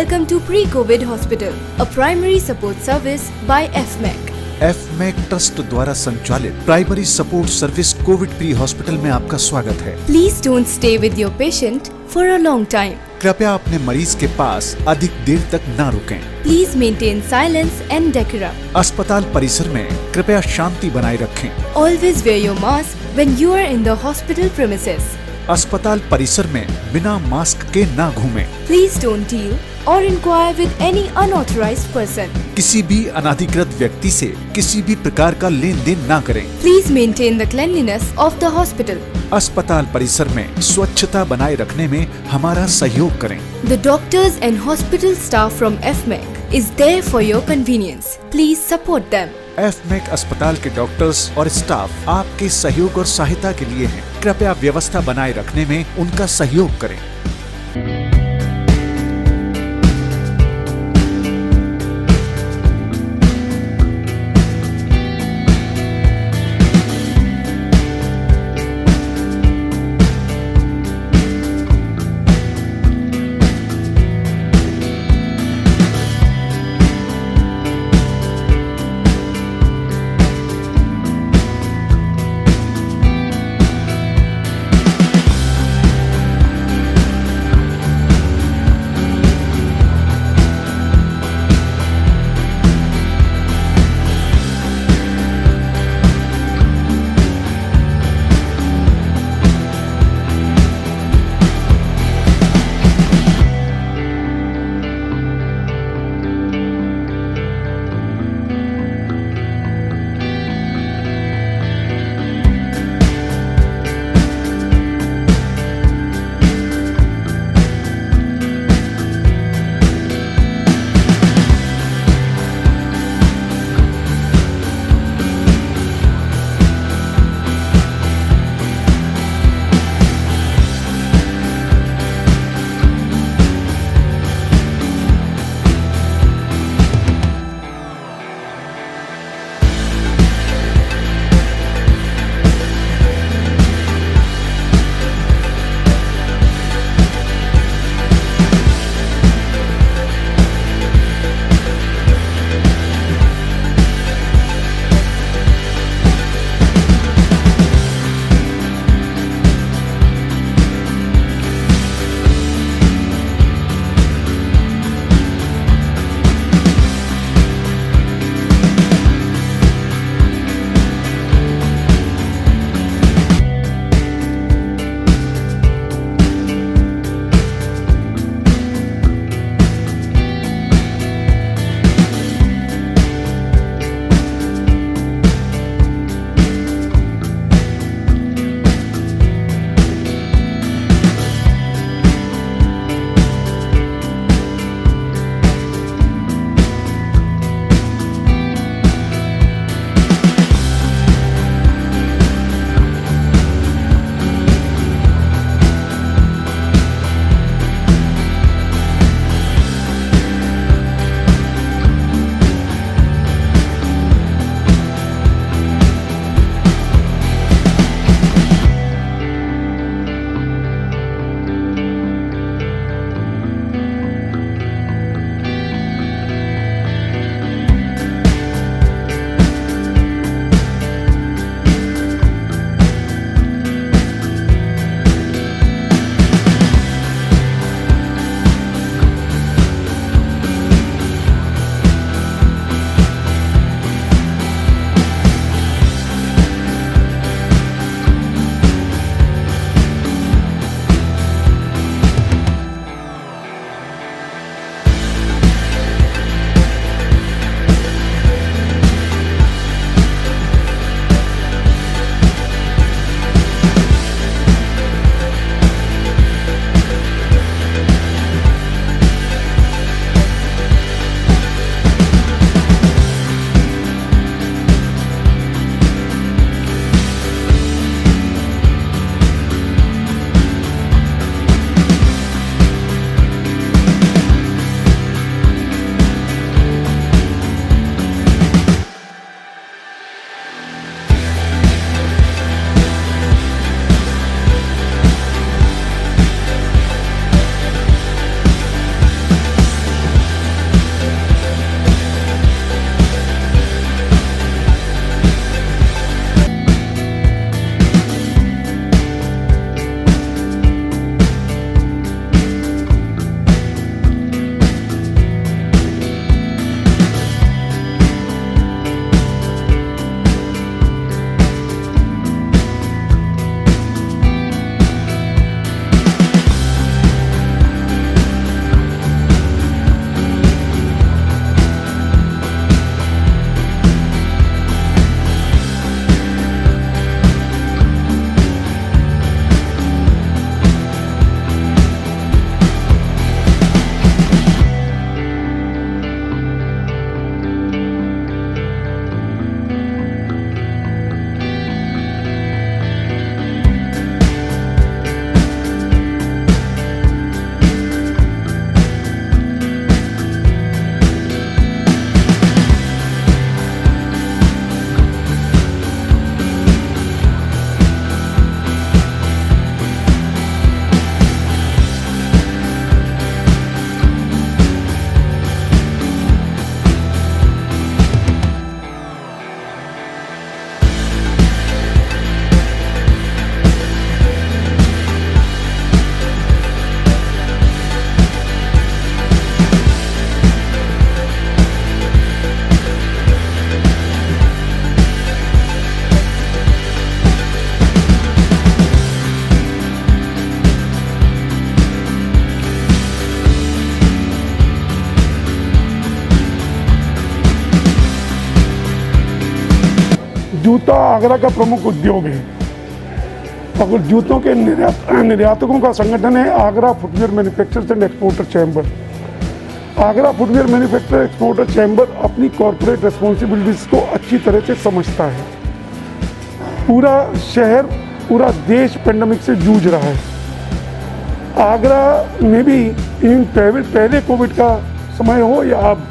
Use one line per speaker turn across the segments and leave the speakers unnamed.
Welcome to Pre-COVID Hospital, a primary support service by FMEC.
FMEC trust द्वारा संचालित primary support service Covid pre hospital में आपका स्वागत है।
Please don't stay with your patient for a long time.
कृपया अपने मरीज के पास अधिक देर तक न रुकें।
Please maintain silence and decorum.
अस्पताल परिसर में कृपया शांति बनाए रखें।
Always wear your mask when you are in the hospital premises.
अस्पताल परिसर में बिना मास्क के न घूमें।
Please don't deal or inquire with any unauthorized person.
किसी भी अनाधिकृत व्यक्ति से किसी भी प्रकार का लेन देन न करें।
Please maintain the cleanliness of the hospital.
अस्पताल परिसर में स्वच्छता बनाए रखने में हमारा सहयोग करें।
The doctors and hospital staff from FMEC is there for your convenience. Please support them.
FMEC अस्पताल के डॉक्टर्स और स्टाफ आपके सहयोग और सहायता के लिए हैं। कृपया व्यवस्था बनाए रखने में उनका सहयोग करें।
जूता आगरा का प्रमुख उद्योग है। और जूतों के निर्यातकों का संगठन है Agra footwear manufacturers and exporter chamber. Agra footwear manufacture exporter chamber अपनी कॉरपोरेट रिस्पॉन्सिबिलिटीज़ को अच्छी तरह से समझता है। पूरा शहर, पूरा देश पेंडेमिक से जूझ रहा है। आगरा में भी इन पहले कोविड का समय हो या अब,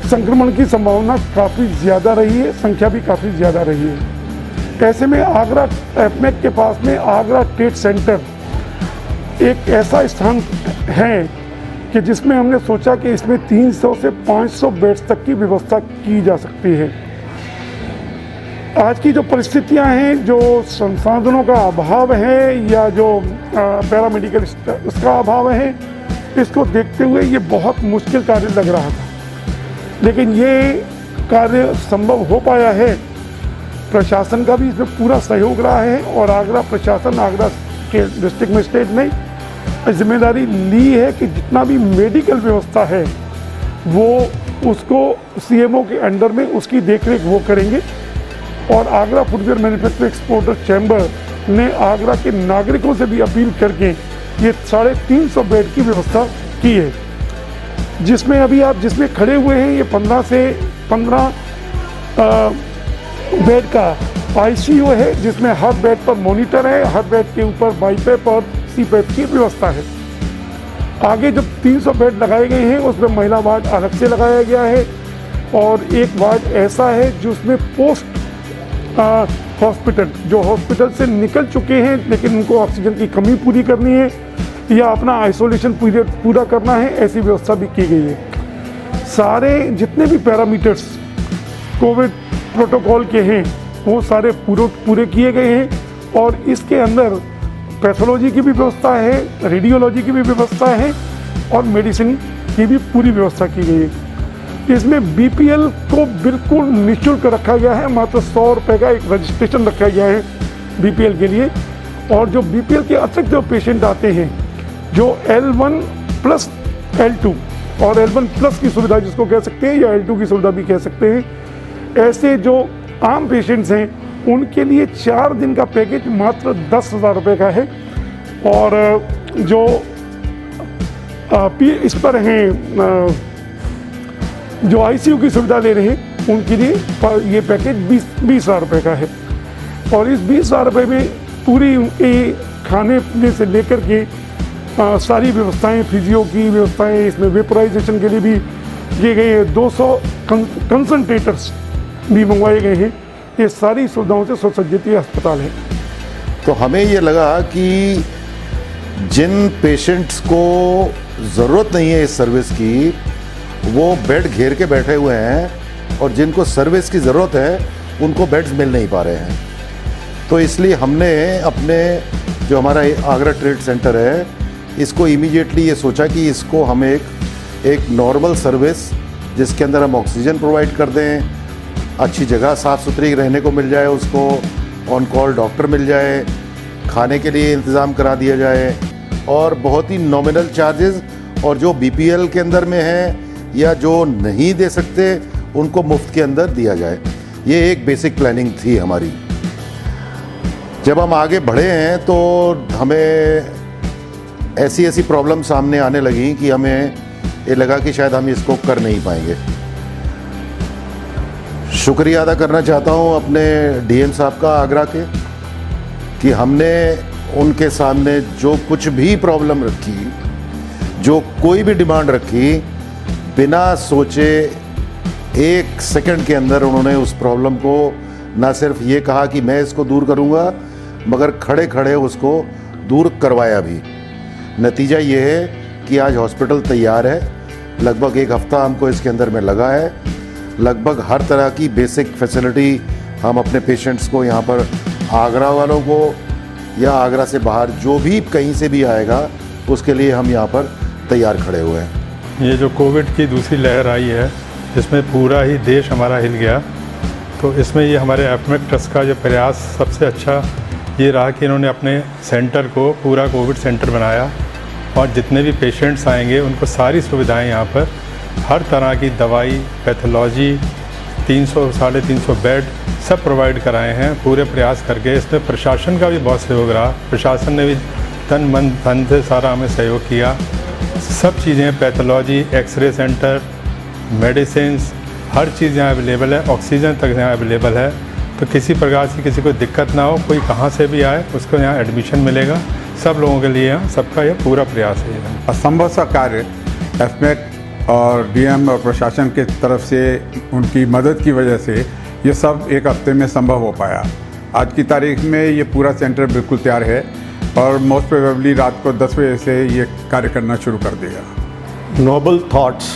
संक्रमण की संभावना काफ़ी ज़्यादा रही है, संख्या भी काफ़ी ज़्यादा रही है। ऐसे में आगरा एफमेक के पास में आगरा ट्रेड सेंटर एक ऐसा स्थान है कि जिसमें हमने सोचा कि इसमें 300 से 500 बेड्स तक की व्यवस्था की जा सकती है। आज की जो परिस्थितियां हैं, जो संसाधनों का अभाव है या जो पैरामेडिकल उसका अभाव है, इसको देखते हुए ये बहुत मुश्किल कार्य लग रहा था, लेकिन ये कार्य संभव हो पाया है। प्रशासन का भी इसमें पूरा सहयोग रहा है और आगरा प्रशासन, आगरा के डिस्ट्रिक्ट मजिस्ट्रेट ने जिम्मेदारी ली है कि जितना भी मेडिकल व्यवस्था है वो उसको सीएमओ के अंडर में उसकी देखरेख वो करेंगे। और Agra footwear manufacture exporter chamber ने आगरा के नागरिकों से भी अपील करके ये 350 बेड की व्यवस्था की है, जिसमें अभी आप जिसमें खड़े हुए हैं ये 15 से 15 बेड का आईसीयू है, जिसमें हर बेड पर मॉनिटर है, हर बेड के ऊपर बाईपैप और सीपैप की व्यवस्था है। आगे जब 300 बेड लगाए गए हैं उसमें महिला वार्ड अलग से लगाया गया है और एक वार्ड ऐसा है जिसमें पोस्ट हॉस्पिटल, जो हॉस्पिटल से निकल चुके हैं लेकिन उनको ऑक्सीजन की कमी पूरी करनी है या अपना आइसोलेशन पीरियड पूरा करना है, ऐसी व्यवस्था भी की गई है। सारे जितने भी पैरामीटर्स कोविड प्रोटोकॉल के हैं वो सारे पूरे किए गए हैं और इसके अंदर पैथोलॉजी की भी व्यवस्था है, रेडियोलॉजी की भी व्यवस्था है और मेडिसिन की भी पूरी व्यवस्था की गई है। इसमें बीपीएल को बिल्कुल निःशुल्क रखा गया है, मात्र 100 रुपये का एक रजिस्ट्रेशन रखा गया है बीपीएल के लिए। और जो बीपीएल के अतिरिक्त जो पेशेंट आते हैं, जो L1 प्लस L2 और L1 प्लस की सुविधा जिसको कह सकते हैं या L2 की सुविधा भी कह सकते हैं, ऐसे जो आम पेशेंट्स हैं उनके लिए 4 दिन का पैकेज मात्र 10,000 रुपये का है। और जो इस पर हैं जो आईसीयू की सुविधा ले रहे हैं उनके लिए ये पैकेज 20,000 रुपये का है। और इस 20,000 रुपये में पूरी उनके खाने पीने से लेकर के सारी व्यवस्थाएं, फिजियो की व्यवस्थाएं, इसमें वेपराइजेशन के लिए भी किए गए हैं। 200 कंसंट्रेटर्स भी मंगवाए गए हैं। ये सारी सुविधाओं से सुसज्जित ये अस्पताल है।
तो हमें ये लगा कि जिन पेशेंट्स को ज़रूरत नहीं है इस सर्विस की, वो बेड घेर के बैठे हुए हैं और जिनको सर्विस की ज़रूरत है उनको बेड्स मिल नहीं पा रहे हैं। तो इसलिए हमने अपने जो हमारा आगरा ट्रेड सेंटर है, इसको इमीडिएटली ये सोचा कि इसको हम एक नॉर्मल सर्विस जिसके अंदर हम ऑक्सीजन प्रोवाइड कर दें, अच्छी जगह साफ़ सुथरी रहने को मिल जाए, उसको ऑन कॉल डॉक्टर मिल जाए, खाने के लिए इंतज़ाम करा दिया जाए और बहुत ही नॉमिनल चार्जेस, और जो बीपीएल के अंदर में है या जो नहीं दे सकते उनको मुफ्त के अंदर दिया जाए। ये एक बेसिक प्लानिंग थी हमारी। जब हम आगे बढ़े हैं तो हमें ऐसी प्रॉब्लम सामने आने लगी कि हमें ये लगा कि शायद हम इसको कर नहीं पाएंगे। शुक्रिया अदा करना चाहता हूँ अपने डीएम साहब का आगरा के, कि हमने उनके सामने जो कुछ भी प्रॉब्लम रखी, जो कोई भी डिमांड रखी, बिना सोचे 1 सेकंड के अंदर उन्होंने उस प्रॉब्लम को ना सिर्फ ये कहा कि मैं इसको दूर करूँगा, मगर खड़े खड़े उसको दूर करवाया भी। नतीजा ये है कि आज हॉस्पिटल तैयार है। लगभग 1 हफ्ता हमको इसके अंदर में लगा है। लगभग हर तरह की बेसिक फैसिलिटी हम अपने पेशेंट्स को यहाँ पर, आगरा वालों को या आगरा से बाहर जो भी कहीं से भी आएगा, उसके लिए हम यहाँ पर तैयार खड़े हुए हैं।
ये जो कोविड की दूसरी लहर आई है, इसमें पूरा ही देश हमारा हिल गया, तो इसमें ये हमारे एफमेक ट्रस्ट का जो प्रयास सबसे अच्छा ये रहा कि इन्होंने अपने सेंटर को पूरा कोविड सेंटर बनाया और जितने भी पेशेंट्स आएंगे उनको सारी सुविधाएं यहाँ पर, हर तरह की दवाई, पैथोलॉजी 300 350 बेड सब प्रोवाइड कराए हैं पूरे प्रयास करके। इसमें प्रशासन का भी बहुत सहयोग रहा, प्रशासन ने भी तन मन धन से सारा हमें सहयोग किया। सब चीज़ें, पैथोलॉजी, एक्सरे सेंटर, मेडिसिन, हर चीज़ यहाँ अवेलेबल है, ऑक्सीजन तक यहाँ अवेलेबल है। तो किसी प्रकार से किसी को दिक्कत ना हो, कोई कहाँ से भी आए उसको यहाँ एडमिशन मिलेगा। सब लोगों के लिए यहाँ सबका यह पूरा प्रयास है।
असंभव सा कार्य एफमेक और डीएम और प्रशासन की तरफ से उनकी मदद की वजह से ये सब एक हफ्ते में संभव हो पाया। आज की तारीख में ये पूरा सेंटर बिल्कुल तैयार है और मोस्ट प्रोबेबली रात को 10 बजे से ये कार्य करना शुरू कर देगा।
Noble thoughts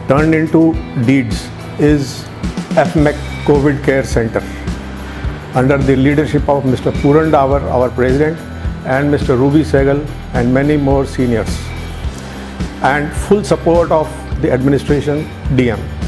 turned into deeds is FMEC COVID Care Center under the leadership of Mr. Puran Davar, our president, and Mr. Ruby Sehgal and many more seniors, and full support of the administration, DM.